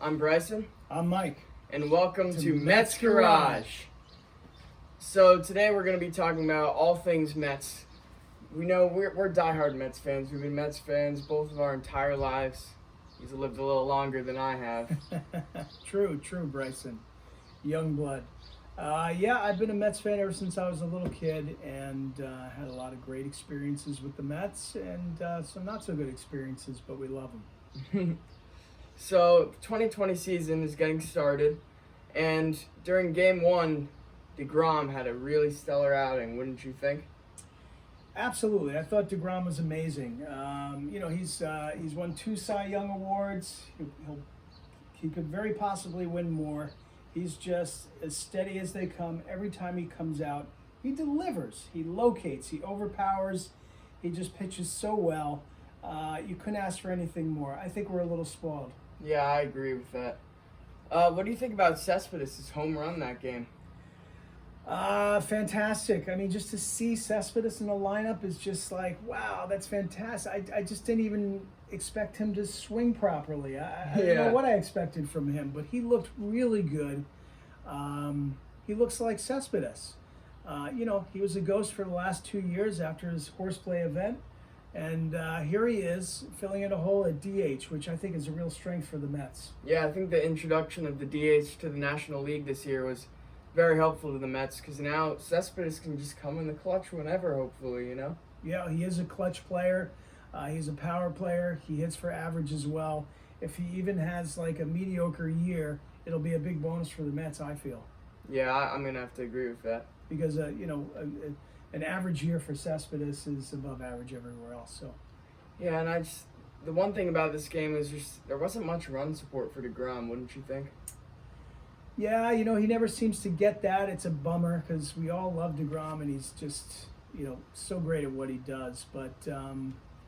I'm Bryson. I'm Mike. And welcome to Mets Garage. So today we're going to be talking about all things Mets. We know we're diehard Mets fans. We've been Mets fans both of our entire lives. He's lived a little longer than I have. True, Bryson. Young blood. I've been a Mets fan ever since I was a little kid, and had a lot of great experiences with the Mets, and some not so good experiences, but we love them. So 2020 season is getting started, and during Game 1, deGrom had a really stellar outing, wouldn't you think? Absolutely, I thought deGrom was amazing. He's won 2 Cy Young awards. He could very possibly win more. He's just as steady as they come. Every time he comes out, he delivers. He locates. He overpowers. He just pitches so well. You couldn't ask for anything more. I think we're a little spoiled. Yeah, I agree with that. What do you think about Cespedes' home run that game? Fantastic. I mean, just to see Cespedes in the lineup is just like, wow, that's fantastic. I just didn't even expect him to swing properly. I don't know what I expected from him, but he looked really good. He looks like Cespedes. He was a ghost for the last 2 years after his horseplay event, and here he is filling in a hole at DH, which I think is a real strength for the Mets. Yeah, I think the introduction of the DH to the National League this year was very helpful to the Mets, because now Cespedes can just come in the clutch whenever, hopefully, Yeah, he is a clutch player. He's a power player. He hits for average as well. If he even has like a mediocre year, it'll be a big bonus for the Mets, I feel. Yeah, I'm going to have to agree with that. Because, an average year for Cespedes is above average everywhere else. So. Yeah, and the one thing about this game is just there wasn't much run support for deGrom, wouldn't you think? Yeah, he never seems to get that. It's a bummer because we all love deGrom, and he's just, so great at what he does. But,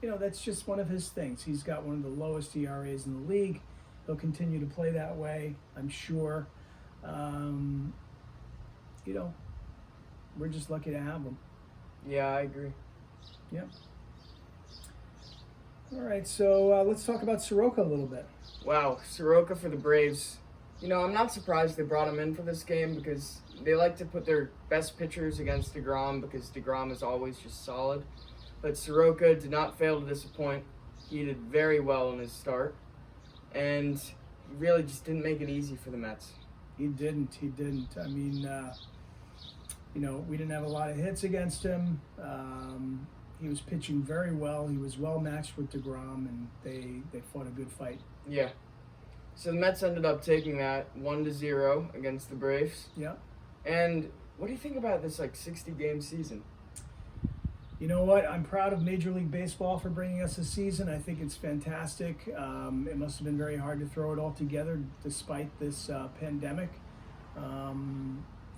that's just one of his things. He's got one of the lowest ERAs in the league. He'll continue to play that way, I'm sure. We're just lucky to have him. Yeah, I agree. Yep. All right, so let's talk about Soroka a little bit. Wow, Soroka for the Braves. I'm not surprised they brought him in for this game because they like to put their best pitchers against deGrom because deGrom is always just solid. But Soroka did not fail to disappoint. He did very well in his start, and he really just didn't make it easy for the Mets. He didn't. I mean, we didn't have a lot of hits against him. He was pitching very well. He was well matched with deGrom, and they fought a good fight. Yeah. So the Mets ended up taking that 1-0 against the Braves. Yeah. And what do you think about this 60-game season? You know what? I'm proud of Major League Baseball for bringing us a season. I think it's fantastic. It must have been very hard to throw it all together despite this pandemic.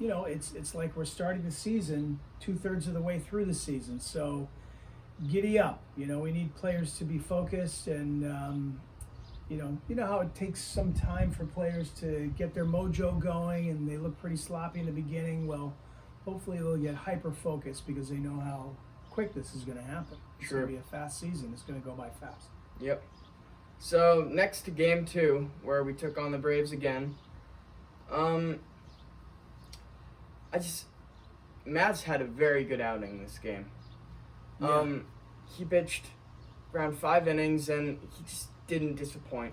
It's like we're starting the season 2/3 of the way through the season. So giddy up. We need players to be focused, and you know how it takes some time for players to get their mojo going, and they look pretty sloppy in the beginning. Well, hopefully they'll get hyper-focused because they know how quick this is going to happen. It's going to be a fast season. It's going to go by fast. Yep. So next to Game 2, where we took on the Braves again, Mats had a very good outing this game. Yeah. He pitched around 5 innings, and he just didn't disappoint.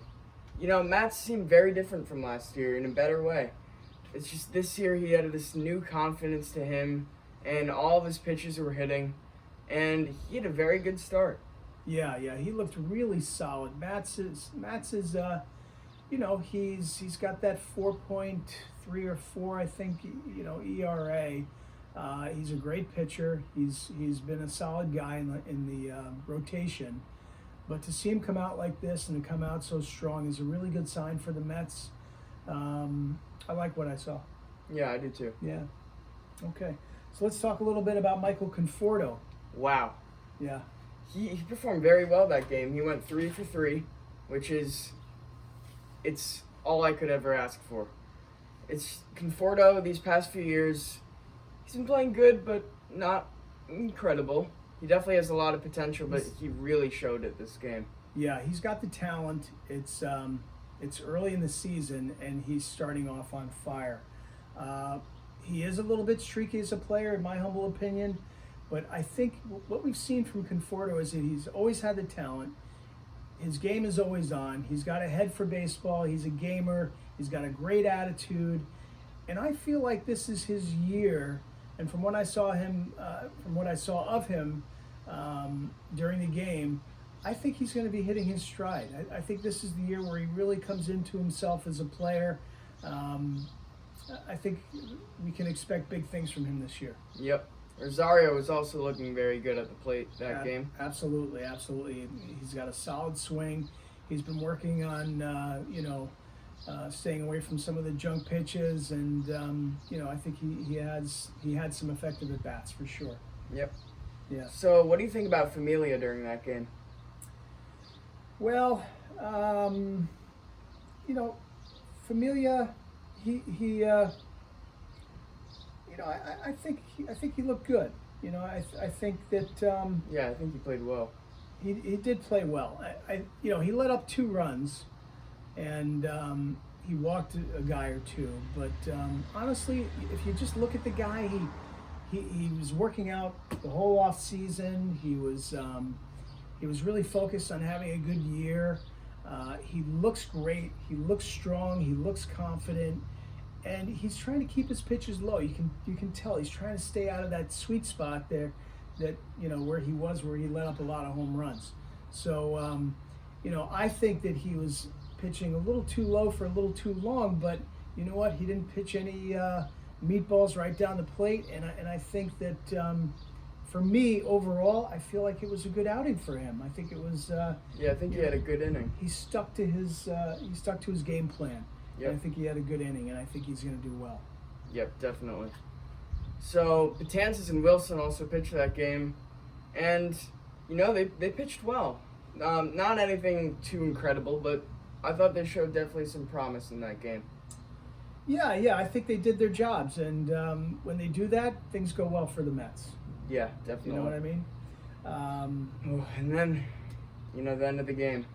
Mats seemed very different from last year in a better way. It's just this year he had this new confidence to him, and all of his pitches were hitting, and he had a very good start. Yeah, he looked really solid. Mats is he's got that 4.3 or 4, I think, ERA. He's a great pitcher. He's been a solid guy in the rotation. But to see him come out like this and to come out so strong is a really good sign for the Mets. I like what I saw. Yeah, I do too. Yeah. Okay. So let's talk a little bit about Michael Conforto. Wow. Yeah. He performed very well that game. He went 3 for 3, which it's all I could ever ask for. It's Conforto these past few years. He's been playing good, but not incredible. He definitely has a lot of potential, but he really showed it this game. Yeah, he's got the talent. It's It's early in the season, and he's starting off on fire. He is a little bit streaky as a player, in my humble opinion, but I think what we've seen from Conforto is that he's always had the talent. His game is always on. He's got a head for baseball. He's a gamer. He's got a great attitude, and I feel like this is his year. And from what I saw of him during the game, I think he's going to be hitting his stride. I think this is the year where he really comes into himself as a player. I think we can expect big things from him this year. Yep. Rosario was also looking very good at the plate that game. Absolutely. He's got a solid swing. He's been working on, staying away from some of the junk pitches, and I think he had some effective at bats for sure. Yep. Yeah. So, what do you think about Familia during that game? Well, Familia, I think he looked good. I think that. Yeah, I think he played well. He did play well. He let up 2 runs, and he walked a guy or two. But honestly, if you just look at the guy, he was working out the whole off season. He was really focused on having a good year. He looks great. He looks strong. He looks confident. And he's trying to keep his pitches low. You can tell he's trying to stay out of that sweet spot there, that where he let up a lot of home runs. So I think that he was pitching a little too low for a little too long. But you know what? He didn't pitch any meatballs right down the plate, and I think that for me overall, I feel like it was a good outing for him. I think it was. I think he had a good inning. He stuck to his game plan. Yep. I think he had a good inning, and I think he's going to do well. Yep, definitely. So, Betances and Wilson also pitched that game, and, they pitched well. Not anything too incredible, but I thought they showed definitely some promise in that game. Yeah, I think they did their jobs, and when they do that, things go well for the Mets. Yeah, definitely. You know what I mean? And then, the end of the game.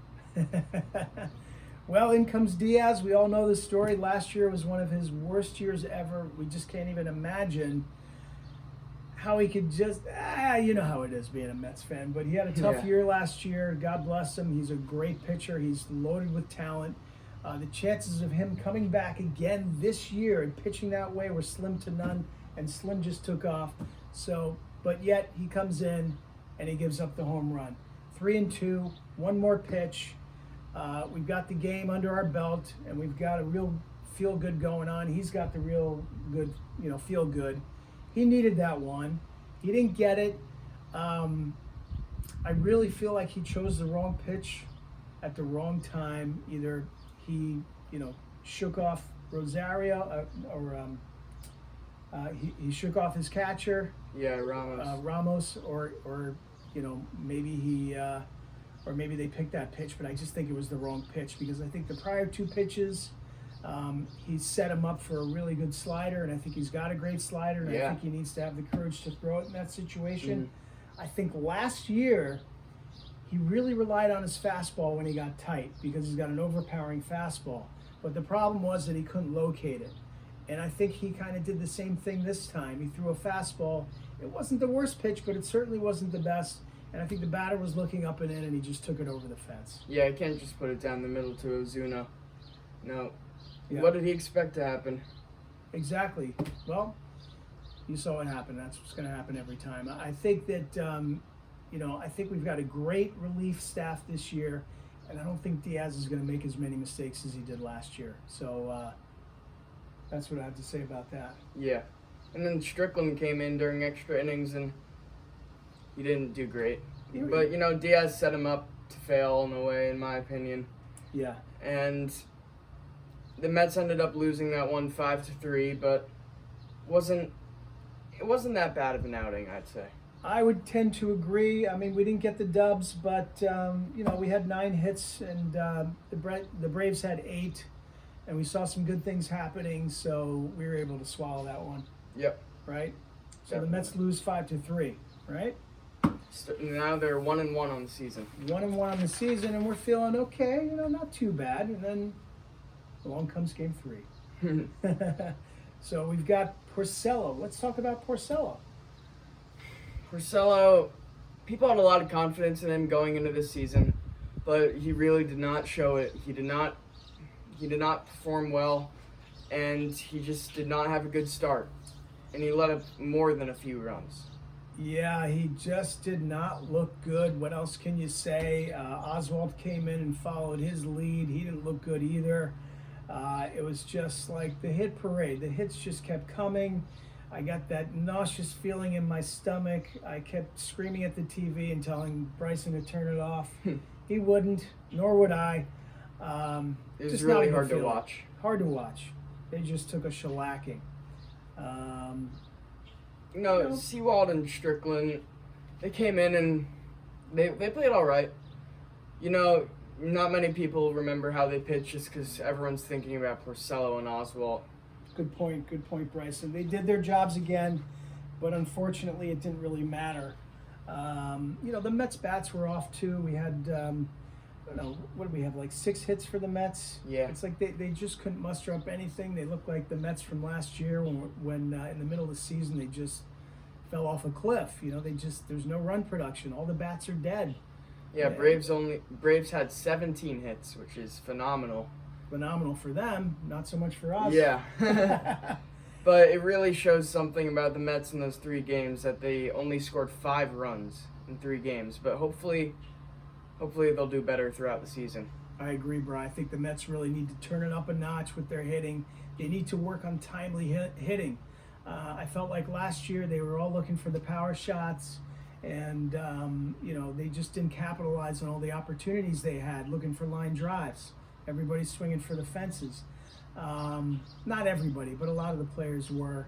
Well, in comes Diaz. We all know the story. Last year was one of his worst years ever. We just can't even imagine how he could just, you know how it is being a Mets fan. But he had a tough year last year. God bless him. He's a great pitcher. He's loaded with talent. The chances of him coming back again this year and pitching that way were slim to none, and Slim just took off. So, but yet he comes in and he gives up the home run. 3-2, one more pitch. We've got the game under our belt, and we've got a real feel-good going on. He's got the real good, feel-good. He needed that one. He didn't get it. I really feel like he chose the wrong pitch at the wrong time. Either he, shook off Rosario, or he shook off his catcher. Yeah, Ramos. Ramos, or maybe he... or maybe they picked that pitch, but I just think it was the wrong pitch, because I think the prior 2 pitches, he set him up for a really good slider, and I think he's got a great slider, and I think he needs to have the courage to throw it in that situation. Mm-hmm. I think last year, he really relied on his fastball when he got tight, because he's got an overpowering fastball. But the problem was that he couldn't locate it. And I think he kind of did the same thing this time. He threw a fastball. It wasn't the worst pitch, but it certainly wasn't the best. And I think the batter was looking up and in, and he just took it over the fence. Yeah, I can't just put it down the middle to Ozuna. No. Yeah. What did he expect to happen? Exactly. Well, you saw what happened. That's what's going to happen every time. I think that, I think we've got a great relief staff this year, and I don't think Diaz is going to make as many mistakes as he did last year. So that's what I have to say about that. Yeah. And then Strickland came in during extra innings, and he didn't do great. But, Diaz set him up to fail in a way, in my opinion. Yeah. And the Mets ended up losing that one 5-3, but it wasn't that bad of an outing, I'd say. I would tend to agree. I mean, we didn't get the dubs, but, we had 9 hits, and the Braves had 8, and we saw some good things happening, so we were able to swallow that one. Yep. Right? So Definitely. the Mets lose 5-3, right? Now they're 1-1 on the season. 1-1 on the season, and we're feeling okay, not too bad. And then Along comes game 3. So we've got Porcello. Let's talk about Porcello. Porcello, people had a lot of confidence in him going into this season, but he really did not show it. He did not perform well, and he just did not have a good start. And he let up more than a few runs. Yeah, he just did not look good. What else can you say? Oswald came in and followed his lead. He didn't look good either. It was just like the hit parade. The hits just kept coming. I got that nauseous feeling in my stomach. I kept screaming at the TV and telling Bryson to turn it off. He wouldn't, nor would I. It was just really not a good hard to feeling. watch. Hard to watch. They just took a shellacking. Sewald and Strickland, they came in and they played all right. Not many people remember how they pitched just because everyone's thinking about Porcello and Oswald. Good point, Bryson. They did their jobs again, but unfortunately it didn't really matter. The Mets bats were off too. We had, what did we have, like 6 hits for the Mets? Yeah. It's like they just couldn't muster up anything. They looked like the Mets from last year when in the middle of the season they just fell off a cliff. There's no run production. All the bats are dead. Yeah, Braves had 17 hits, which is phenomenal. Phenomenal for them, not so much for us. Yeah. But it really shows something about the Mets in those 3 games that they only scored 5 runs in 3 games. But hopefully they'll do better throughout the season. I agree, bro. I think the Mets really need to turn it up a notch with their hitting. They need to work on timely hitting. I felt like last year they were all looking for the power shots, and they just didn't capitalize on all the opportunities they had, looking for line drives. Everybody's swinging for the fences. Not everybody, but a lot of the players were.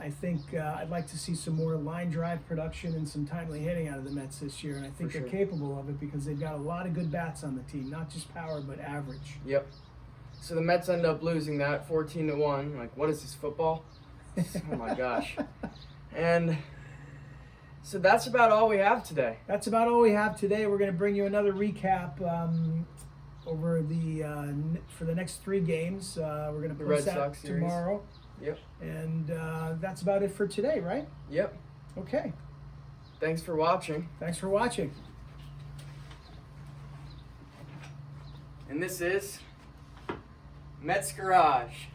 I think I'd like to see some more line drive production and some timely hitting out of the Mets this year, and I think they're capable of it because they've got a lot of good bats on the team, not just power, but average. Yep. So the Mets end up losing that 14-1. Like, what is this, football? Oh my gosh. And so that's about all we have today. That's about all we have today. We're going to bring you another recap over for the next 3 games. We're going to post that tomorrow. Yep. And that's about it for today, right? Yep. Okay. Thanks for watching. And this is Mets Garage.